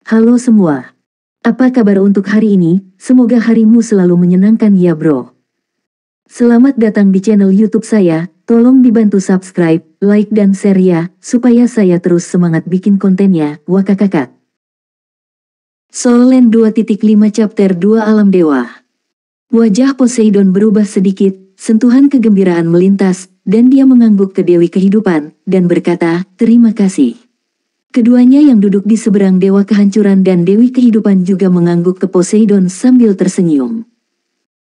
Halo semua. Apa kabar untuk hari ini? Semoga harimu selalu menyenangkan ya bro. Selamat datang di channel YouTube saya. Tolong dibantu subscribe, like dan share ya, supaya saya terus semangat bikin kontennya. Wakakakak. Soul Land 2.5 Chapter 2 Alam Dewa. Wajah Poseidon berubah sedikit, sentuhan kegembiraan melintas, dan dia mengangguk ke Dewi Kehidupan, dan berkata, terima kasih. Keduanya yang duduk di seberang Dewa Kehancuran dan Dewi Kehidupan juga mengangguk ke Poseidon sambil tersenyum.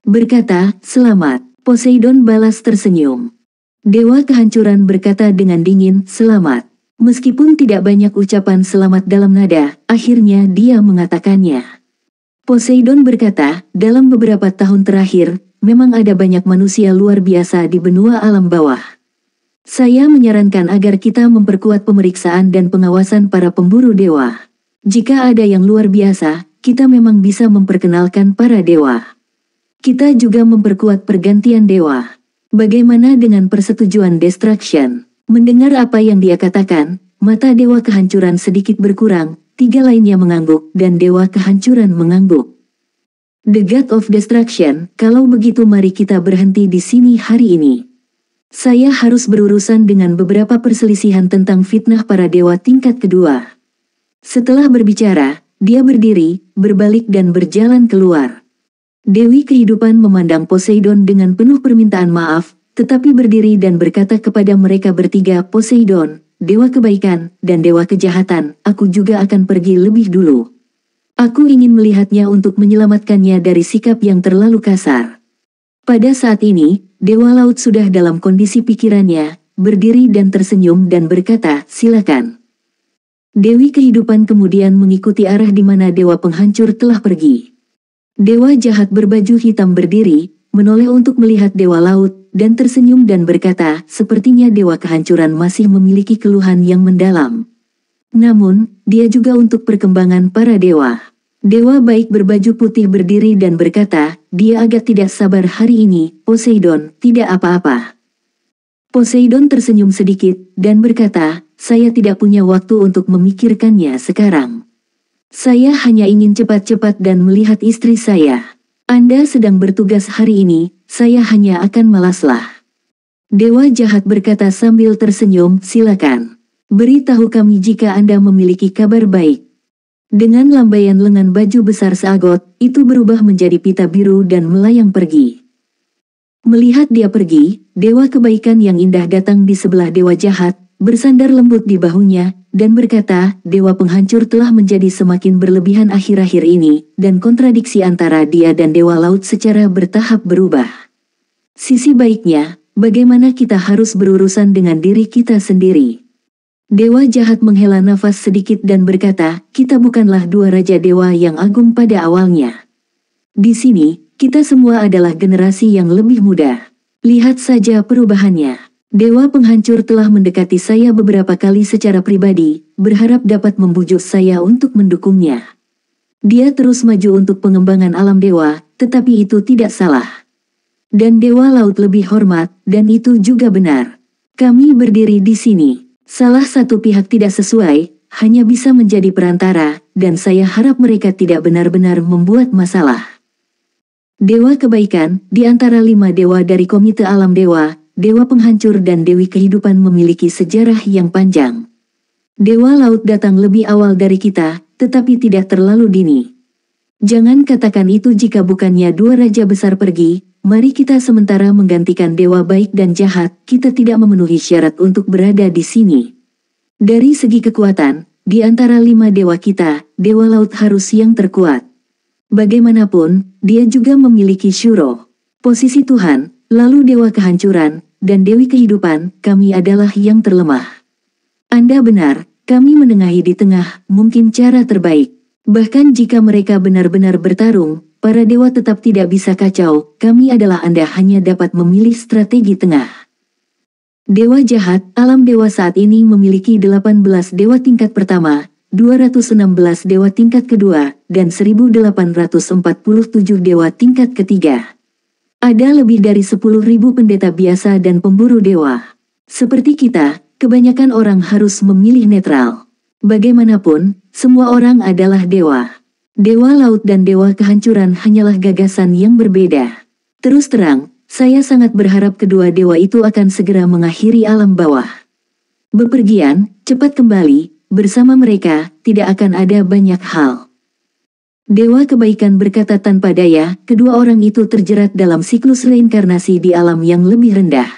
Berkata, selamat, Poseidon balas tersenyum. Dewa Kehancuran berkata dengan dingin, selamat. Meskipun tidak banyak ucapan selamat dalam nada, akhirnya dia mengatakannya. Poseidon berkata, dalam beberapa tahun terakhir, memang ada banyak manusia luar biasa di benua alam bawah. Saya menyarankan agar kita memperkuat pemeriksaan dan pengawasan para pemburu dewa. Jika ada yang luar biasa, kita memang bisa memperkenalkan para dewa. Kita juga memperkuat pergantian dewa. Bagaimana dengan persetujuan Destruction? Mendengar apa yang dia katakan, mata Dewa Kehancuran sedikit berkurang, tiga lainnya mengangguk dan Dewa Kehancuran mengangguk. The God of Destruction, kalau begitu mari kita berhenti di sini hari ini. Saya harus berurusan dengan beberapa perselisihan tentang fitnah para dewa tingkat kedua. Setelah berbicara, dia berdiri, berbalik dan berjalan keluar. Dewi Kehidupan memandang Poseidon dengan penuh permintaan maaf, tetapi berdiri dan berkata kepada mereka bertiga, Poseidon, Dewa Kebaikan, dan Dewa Kejahatan, aku juga akan pergi lebih dulu. Aku ingin melihatnya untuk menyelamatkannya dari sikap yang terlalu kasar. Pada saat ini, Dewa Laut sudah dalam kondisi pikirannya, berdiri dan tersenyum dan berkata, silakan. Dewi Kehidupan kemudian mengikuti arah di mana Dewa Penghancur telah pergi. Dewa Jahat berbaju hitam berdiri, menoleh untuk melihat Dewa Laut, dan tersenyum dan berkata, sepertinya Dewa Kehancuran masih memiliki keluhan yang mendalam. Namun, dia juga untuk perkembangan para dewa. Dewa Baik berbaju putih berdiri dan berkata, dia agak tidak sabar hari ini, Poseidon, tidak apa-apa. Poseidon tersenyum sedikit, dan berkata, saya tidak punya waktu untuk memikirkannya sekarang. Saya hanya ingin cepat-cepat dan melihat istri saya. Anda sedang bertugas hari ini, saya hanya akan malaslah. Dewa Jahat berkata sambil tersenyum, silakan. Beritahu kami jika Anda memiliki kabar baik. Dengan lambaian lengan baju besar seagot, itu berubah menjadi pita biru dan melayang pergi. Melihat dia pergi, Dewa Kebaikan yang indah datang di sebelah Dewa Jahat, bersandar lembut di bahunya, dan berkata, Dewa Penghancur telah menjadi semakin berlebihan akhir-akhir ini, dan kontradiksi antara dia dan Dewa Laut secara bertahap berubah. Sisi baiknya, bagaimana kita harus berurusan dengan diri kita sendiri. Dewa Jahat menghela nafas sedikit dan berkata, kita bukanlah dua raja dewa yang agung pada awalnya. Di sini, kita semua adalah generasi yang lebih muda. Lihat saja perubahannya. Dewa Penghancur telah mendekati saya beberapa kali secara pribadi, berharap dapat membujuk saya untuk mendukungnya. Dia terus maju untuk pengembangan alam dewa, tetapi itu tidak salah. Dan Dewa Laut lebih hormat, dan itu juga benar. Kami berdiri di sini. Salah satu pihak tidak sesuai, hanya bisa menjadi perantara, dan saya harap mereka tidak benar-benar membuat masalah. Dewa Kebaikan, di antara 5 dewa dari Komite Alam Dewa, Dewa Penghancur dan Dewi Kehidupan memiliki sejarah yang panjang. Dewa Laut datang lebih awal dari kita, tetapi tidak terlalu dini. Jangan katakan itu jika bukannya dua raja besar pergi, mari kita sementara menggantikan Dewa Baik dan Jahat, kita tidak memenuhi syarat untuk berada di sini. Dari segi kekuatan, di antara 5 dewa kita, Dewa Laut harus yang terkuat. Bagaimanapun, dia juga memiliki Shuro, posisi Tuhan, lalu Dewa Kehancuran, dan Dewi Kehidupan, kami adalah yang terlemah. Anda benar, kami menengahi di tengah, mungkin cara terbaik. Bahkan jika mereka benar-benar bertarung, para dewa tetap tidak bisa kacau, kami adalah Anda hanya dapat memilih strategi tengah. Dewa Jahat, alam dewa saat ini memiliki 18 dewa tingkat pertama, 216 dewa tingkat kedua, dan 1847 dewa tingkat ketiga. Ada lebih dari 10.000 pendeta biasa dan pemburu dewa. Seperti kita, kebanyakan orang harus memilih netral. Bagaimanapun, semua orang adalah dewa. Dewa laut dan dewa kehancuran hanyalah gagasan yang berbeda. Terus terang, saya sangat berharap kedua dewa itu akan segera mengakhiri alam bawah. Bepergian, cepat kembali, bersama mereka, tidak akan ada banyak hal. Dewa kebaikan berkata tanpa daya, kedua orang itu terjerat dalam siklus reinkarnasi di alam yang lebih rendah.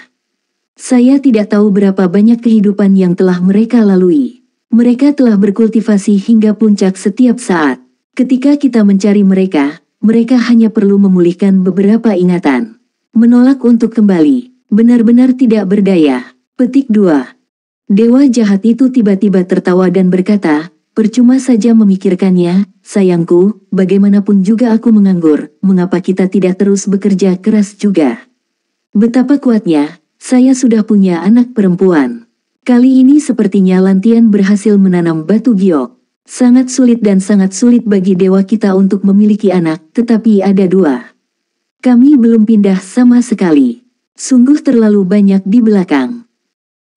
Saya tidak tahu berapa banyak kehidupan yang telah mereka lalui. Mereka telah berkultivasi hingga puncak setiap saat. Ketika kita mencari mereka, mereka hanya perlu memulihkan beberapa ingatan. Menolak untuk kembali, benar-benar tidak berdaya. Petik 2. Dewa jahat itu tiba-tiba tertawa dan berkata, percuma saja memikirkannya, sayangku, bagaimanapun juga aku menganggur, mengapa kita tidak terus bekerja keras juga? Betapa kuatnya, saya sudah punya anak perempuan. Kali ini sepertinya Lantian berhasil menanam batu giok. Sangat sulit dan sangat sulit bagi dewa kita untuk memiliki anak, tetapi ada dua. Kami belum pindah sama sekali. Sungguh terlalu banyak di belakang.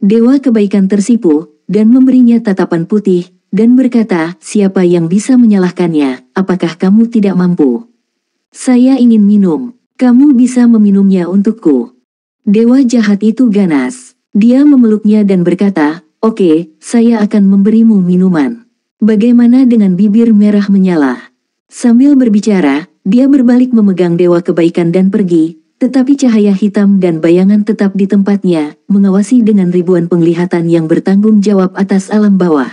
Dewa kebaikan tersipu, dan memberinya tatapan putih, dan berkata, siapa yang bisa menyalahkannya, apakah kamu tidak mampu? Saya ingin minum, kamu bisa meminumnya untukku. Dewa jahat itu ganas. Dia memeluknya dan berkata, oke, saya akan memberimu minuman. Bagaimana dengan bibir merah menyala? Sambil berbicara, dia berbalik memegang dewa kebaikan dan pergi, tetapi cahaya hitam dan bayangan tetap di tempatnya, mengawasi dengan ribuan penglihatan yang bertanggung jawab atas alam bawah.